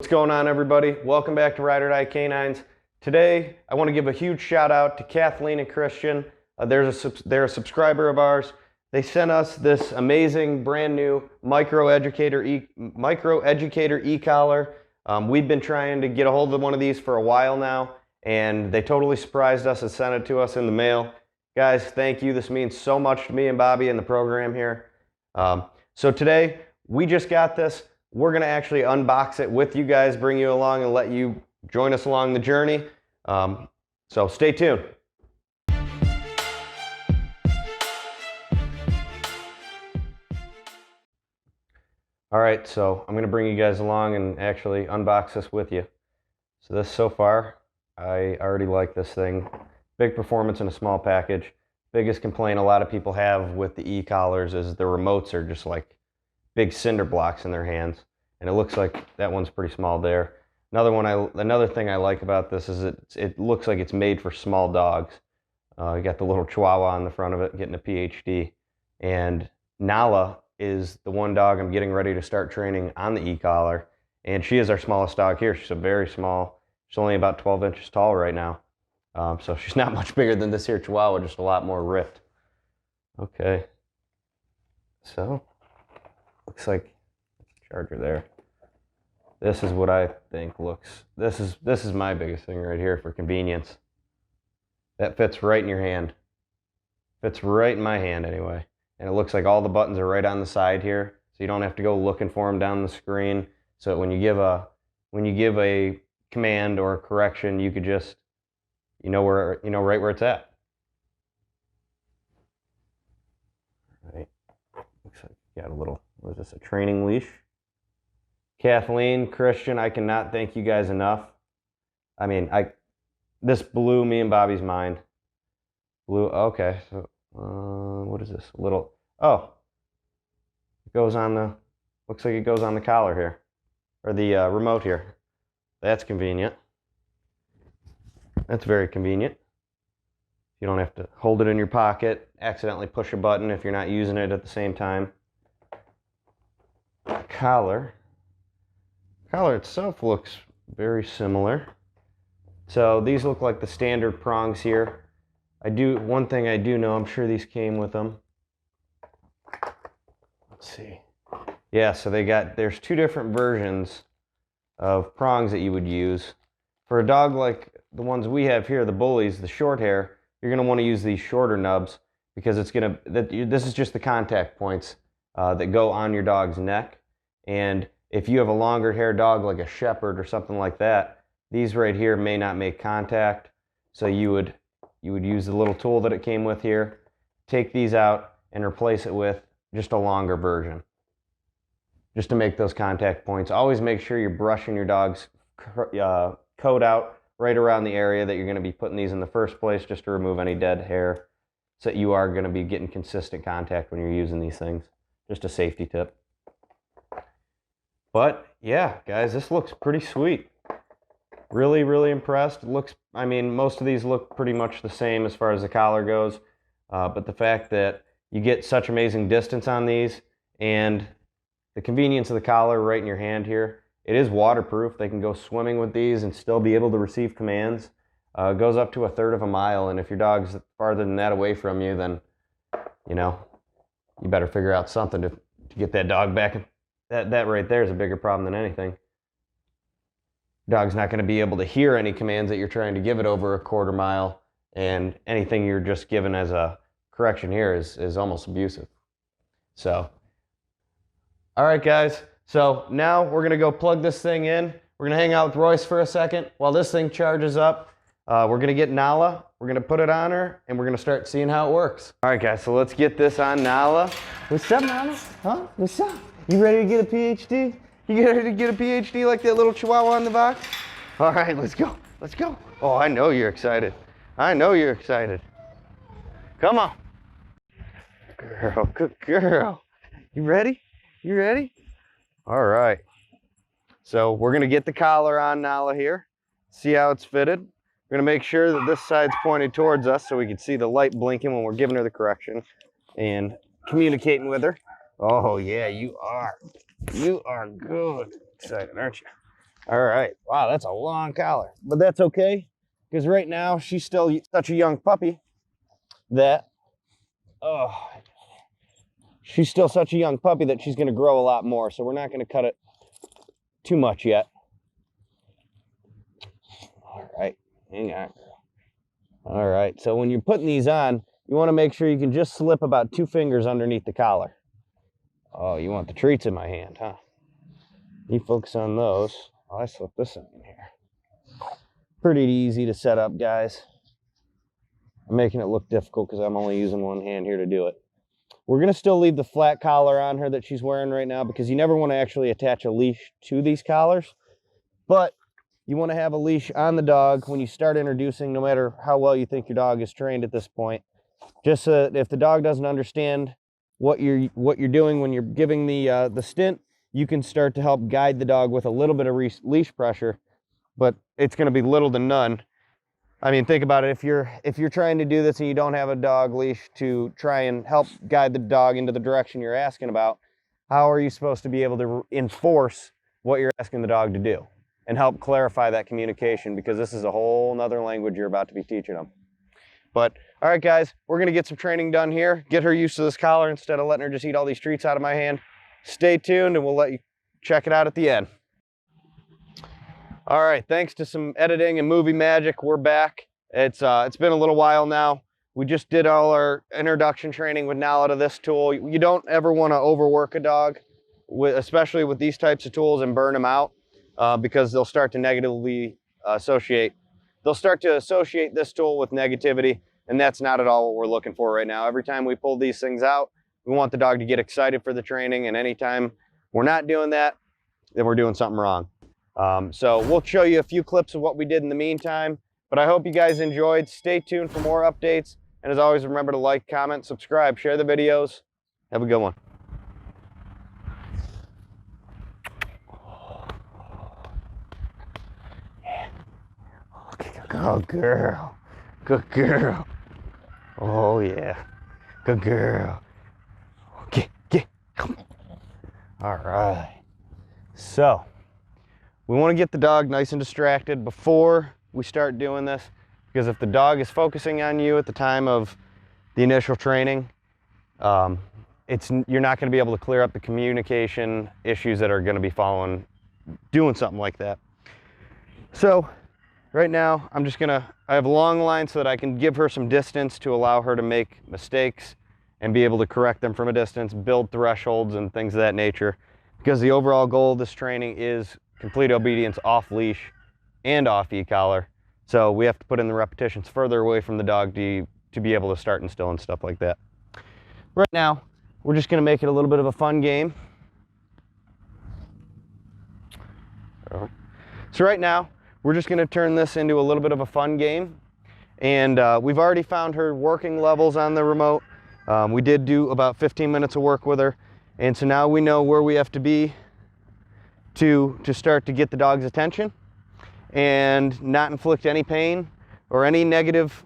What's going on, everybody? Welcome back to Ride or Die Canines. Today, I want to give a huge shout out to Kathleen and Christian. They're a subscriber of ours. They sent us this amazing brand new Micro Educator e-collar. We've been trying to get a hold of one of these for a while now, and they totally surprised us and sent it to us in the mail. Guys, thank you. This means so much to me and Bobby and the program here. So today, we just got this. We're going to actually unbox it with you guys, bring you along and let you join us along the journey. So stay tuned. All right, so I'm going to bring you guys along and actually unbox this with you. So this so far, I already like this thing. Big performance in a small package. Biggest complaint a lot of people have with the e-collars is the remotes are just like big cinder blocks in their hands, and it looks like that one's pretty small there. Another thing I like about this is it looks like it's made for small dogs. You got the little Chihuahua on the front of it, getting a PhD, and Nala is the one dog I'm getting ready to start training on the e-collar, and she is our smallest dog here. She's a very small. She's only about 12 inches tall right now, so she's not much bigger than this here Chihuahua, just a lot more ripped. Okay, so looks like charger there. This is what I think looks. This is my biggest thing right here for convenience. That fits right in your hand. Fits right in my hand anyway. And it looks like all the buttons are right on the side here, so you don't have to go looking for them down the screen. So when you give a command or a correction, you could just right where it's at. All right. Looks like you got a little. What is this, a training leash? Kathleen, Christian, I cannot thank you guys enough. I mean, this blew me and Bobby's mind. Okay, so what is this? It goes on looks like it goes on the collar here, or the remote here. That's convenient. That's very convenient. You don't have to hold it in your pocket, accidentally push a button if you're not using it at the same time. Collar itself looks very similar. So these look like the standard prongs here. One thing I do know, I'm sure these came with them. Let's see. Yeah, so there's two different versions of prongs that you would use. For a dog like the ones we have here, the bullies, the short hair, you're going to want to use these shorter nubs because this is just the contact points that go on your dog's neck. And if you have a longer hair dog like a shepherd or something like that, these right here may not make contact. So you would use the little tool that it came with here, take these out and replace it with just a longer version, just to make those contact points. Always make sure you're brushing your dog's coat out right around the area that you're going to be putting these in the first place, just to remove any dead hair, so that you are going to be getting consistent contact when you're using these things. Just a safety tip. But yeah, guys, this looks pretty sweet. Really, really impressed. I mean, most of these look pretty much the same as far as the collar goes, but the fact that you get such amazing distance on these and the convenience of the collar right in your hand here. It is waterproof. They can go swimming with these and still be able to receive commands. It goes up to 1/3 of a mile, and if your dog's farther than that away from you, then you better figure out something to get that dog back. That right there is a bigger problem than anything. Dog's not going to be able to hear any commands that you're trying to give it over 1/4 mile, and anything you're just given as a correction here is almost abusive. So, all right, guys. So now we're going to go plug this thing in. We're going to hang out with Royce for a second while this thing charges up. We're going to get Nala. We're going to put it on her, and we're going to start seeing how it works. All right, guys. So let's get this on Nala. What's up, Nala? Huh? What's up? You ready to get a PhD? You ready to get a PhD like that little Chihuahua on the box? All right, let's go. Let's go. Oh, I know you're excited. I know you're excited. Come on. Girl, good girl. You ready? You ready? All right. So we're going to get the collar on Nala here. See how it's fitted. We're going to make sure that this side's pointed towards us so we can see the light blinking when we're giving her the correction and communicating with her. Oh, yeah, you are. You are good. Excited, aren't you? All right. Wow, that's a long collar, but that's okay because right now she's still such a young puppy that, oh, she's still such a young puppy that she's going to grow a lot more. So we're not going to cut it too much yet. All right, hang on. All right, so when you're putting these on, you want to make sure you can just slip about 2 fingers underneath the collar. Oh, you want the treats in my hand, huh? You focus on those. Oh, I slipped this in here. Pretty easy to set up, guys. I'm making it look difficult because I'm only using one hand here to do it. We're going to still leave the flat collar on her that she's wearing right now because you never want to actually attach a leash to these collars. But you want to have a leash on the dog when you start introducing, no matter how well you think your dog is trained at this point. Just so if the dog doesn't understand what you're doing when you're giving the stint, you can start to help guide the dog with a little bit of leash pressure, but it's going to be little to none. I mean, think about it. If you're trying to do this and you don't have a dog leash to try and help guide the dog into the direction you're asking about, how are you supposed to be able to enforce what you're asking the dog to do and help clarify that communication? Because this is a whole nother language you're about to be teaching them. But all right, guys, we're going to get some training done here. Get her used to this collar instead of letting her just eat all these treats out of my hand. Stay tuned and we'll let you check it out at the end. All right, thanks to some editing and movie magic, we're back. It's been a little while now. We just did all our introduction training with Nala to this tool. You don't ever want to overwork a dog, especially with these types of tools, and burn them out because they'll start to negatively associate. They'll start to associate this tool with negativity, and that's not at all what we're looking for right now. Every time we pull these things out, we want the dog to get excited for the training, and anytime we're not doing that, then we're doing something wrong. So we'll show you a few clips of what we did in the meantime, but I hope you guys enjoyed. Stay tuned for more updates, and as always, remember to like, comment, subscribe, share the videos. Have a good one. Good girl. Good girl. Oh, yeah. Good girl. Get. Come. All right. So, we want to get the dog nice and distracted before we start doing this, because if the dog is focusing on you at the time of the initial training, you're not going to be able to clear up the communication issues that are going to be following doing something like that. So, right now, I have a long line so that I can give her some distance to allow her to make mistakes and be able to correct them from a distance, build thresholds and things of that nature. Because the overall goal of this training is complete obedience off leash and off e-collar. So we have to put in the repetitions further away from the dog to be able to start instilling stuff like that. Right now, we're just going to make it a little bit of a fun game. So right now, we're just going to turn this into a little bit of a fun game. And we've already found her working levels on the remote. We did do about 15 minutes of work with her. And so now we know where we have to be to start to get the dog's attention and not inflict any pain or any negative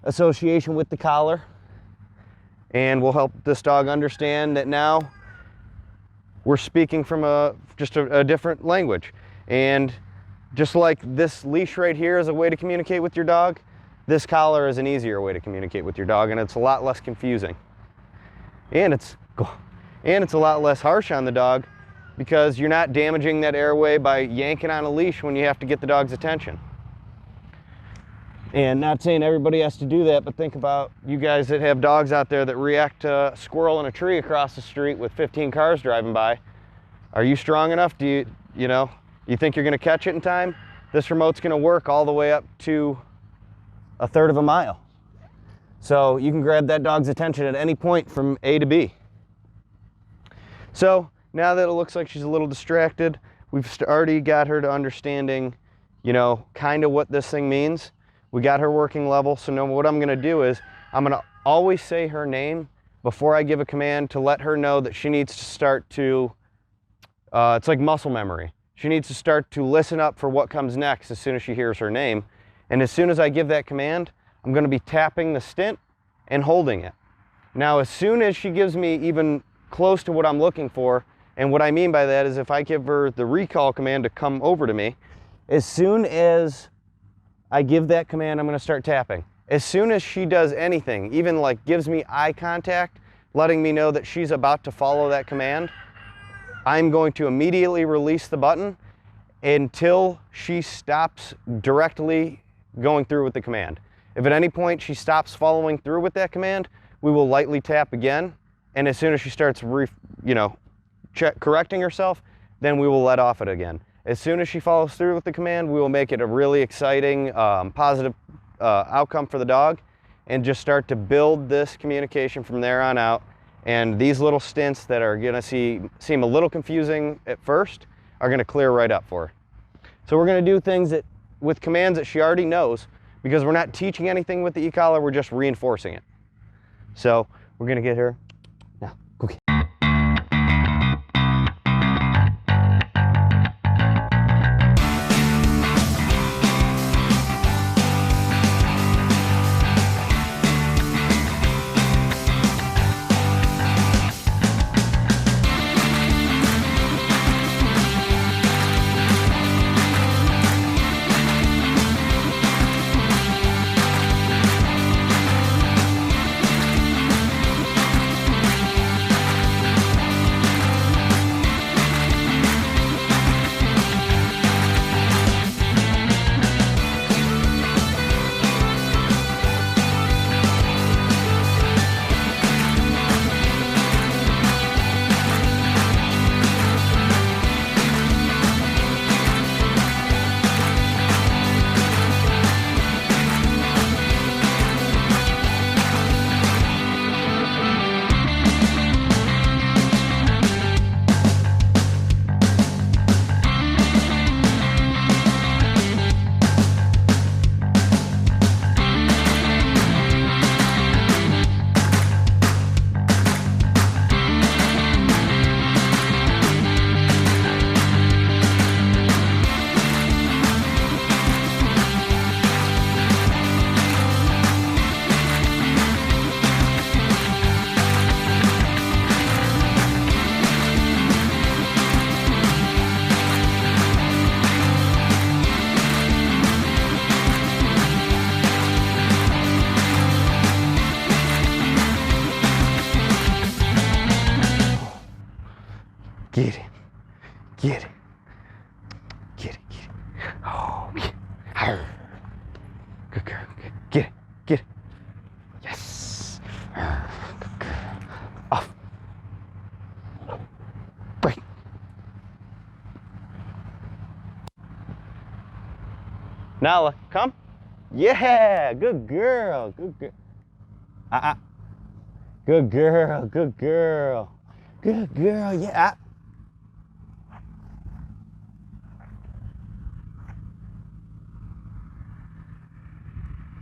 association with the collar. And we'll help this dog understand that now we're speaking from just a different language. And just like this leash right here is a way to communicate with your dog, this collar is an easier way to communicate with your dog, and it's a lot less confusing. And it's a lot less harsh on the dog because you're not damaging that airway by yanking on a leash when you have to get the dog's attention. And not saying everybody has to do that, but think about you guys that have dogs out there that react to a squirrel in a tree across the street with 15 cars driving by. Are you strong enough? You think you're going to catch it in time? This remote's going to work all the way up to 1/3 of a mile. So you can grab that dog's attention at any point from A to B. So now that it looks like she's a little distracted, we've already got her to understanding, kind of what this thing means. We got her working level. So now what I'm going to do is I'm going to always say her name before I give a command to let her know that she needs to start to, it's like muscle memory. She needs to start to listen up for what comes next as soon as she hears her name. And as soon as I give that command, I'm going to be tapping the stint and holding it. Now, as soon as she gives me even close to what I'm looking for, And what I mean by that is if I give her the recall command to come over to me, as soon as I give that command, I'm going to start tapping. As soon as she does anything, even like gives me eye contact, letting me know that she's about to follow that command, I'm going to immediately release the button until she stops directly going through with the command. If at any point she stops following through with that command, we will lightly tap again. And as soon as she starts correcting herself, then we will let off it again. As soon as she follows through with the command, we will make it a really exciting, positive outcome for the dog, and just start to build this communication from there on out. And these little stints that are gonna seem a little confusing at first are gonna clear right up for her. So we're gonna do things with commands that she already knows, because we're not teaching anything with the e-collar, we're just reinforcing it. So we're gonna get her, now, go get. Get it. Get it. Get it. Get it. Oh, yeah. Good girl. Get it. Get it. Yes. Good girl. Off. Break. Nala, come. Yeah. Good girl. Good girl. Good girl. Good girl. Good girl. Yeah.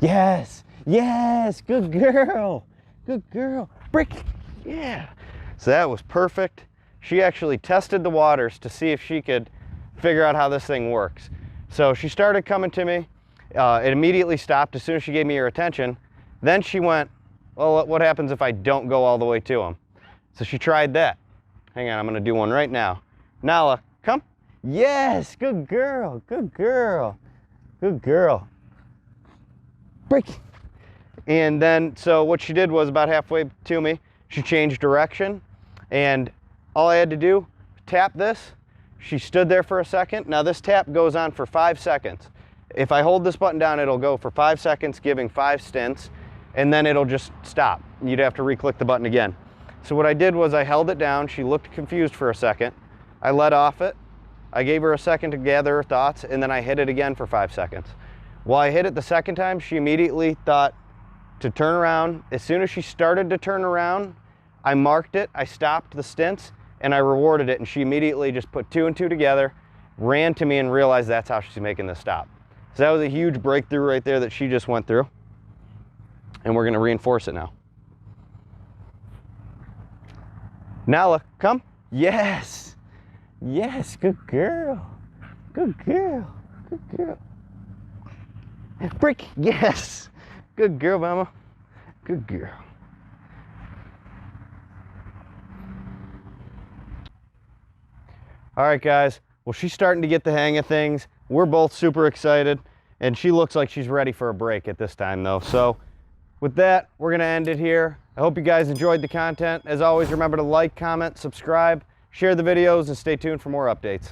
Yes, yes, good girl, good girl, break, yeah. So that was perfect. She actually tested the waters to see if she could figure out how this thing works. So she started coming to me. It immediately stopped as soon as she gave me her attention. Then she went, well, what happens if I don't go all the way to him? So she tried that. Hang on, I'm gonna do one right now. Nala, come. Yes, good girl, good girl, good girl. Break. And then, so what she did was about halfway to me, she changed direction, and all I had to do, tap this. She stood there for a second. Now this tap goes on for 5 seconds. If I hold this button down, it'll go for 5 seconds, giving 5 stints, and then it'll just stop. You'd have to re-click the button again. So what I did was I held it down. She looked confused for a second. I let off it. I gave her a second to gather her thoughts, and then I hit it again for 5 seconds. While I hit it the second time, she immediately thought to turn around. As soon as she started to turn around, I marked it, I stopped the stints, and I rewarded it, and she immediately just put 2 and 2 together, ran to me, and realized that's how she's making this stop. So that was a huge breakthrough right there that she just went through, and we're gonna reinforce it now. Nala, come. Yes, yes, good girl, good girl, good girl. Break, yes. Good girl, mama. Good girl. All right, guys. Well, she's starting to get the hang of things. We're both super excited, and she looks like she's ready for a break at this time, though. So with that, we're going to end it here. I hope you guys enjoyed the content. As always, remember to like, comment, subscribe, share the videos, and stay tuned for more updates.